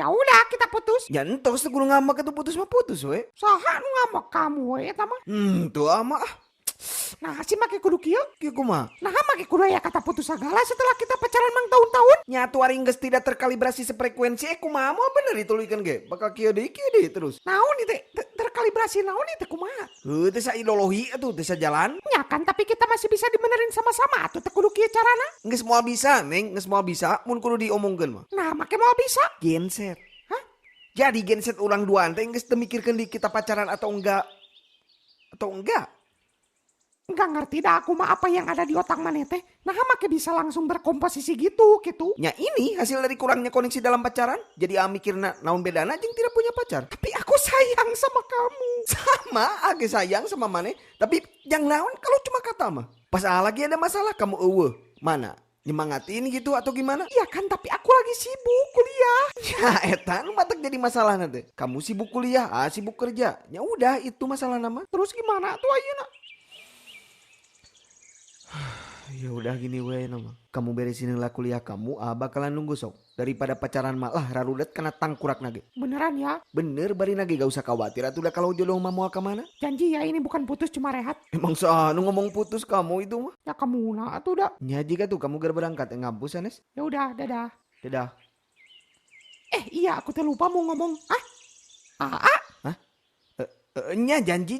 Ya udah kita putus. Ya entos tuh kudu ngambek itu putus mah putus we. Saha nu ngambek kamu we eta mah. Tuh ama Nah si make kudu kieu. kieu kumaha? Nah make kudu aya kata putus segala setelah kita pacaran mang tahun-tahun. Nyatu ari geus tidak terkalibrasi sefrekuensi kumaha moal bener ditulikeun ge. Bakal kieu deui terus. Naon itu terkalibrasi naon itu kumaha? Heuh teh ideologi atuh teh jalan. Ya kan tapi kita masih bisa dibenerin sama-sama atuh teh kudu kieu carana. Geus moal bisa, Neng, geus moal bisa mun kudu diomongkeun mah. Nah make mau bisa. Genset. Hah? Jadi genset urang duaan teh geus teu mikirkeun di kita pacaran atau enggak. Atau enggak? Enggak ngerti dah aku mah apa yang ada di otak maneh teh. Nah make bisa langsung berkomposisi gitu. Ya ini hasil dari kurangnya koneksi dalam pacaran. Jadi mikirna naon bedana jeung tidak punya pacar. Tapi aku sayang sama kamu. Sama, age sayang sama maneh. Tapi yang naon kalau cuma kata mah. Pas lagi ada masalah kamu eueuh. Mana? Nyemangatin gitu atau gimana? Iya kan tapi aku lagi sibuk kuliah. Ya eta nu matak jadi masalah nanti. Kamu sibuk kuliah, sibuk kerja. Ya udah itu masalah nama. Terus gimana tuh ayeuna? Ya udah gini we nama. Kamu beresin lah kuliah kamu, bakalan nunggu sok. Daripada pacaran malah rarudet kena tangkurak nage. Beneran ya? Bener bari nage gak usah khawatir. Atuh udah kalau jodoh mah moal kemana? Janji ya ini bukan putus cuma rehat. Emang nu ngomong putus kamu itu mah? Ya kamu nah atuh dah. Ya jika tuh kamu gar berangkat ngampus Anes. Ya udah dadah. Dadah. Iya aku teh lupa mau ngomong. Nya janji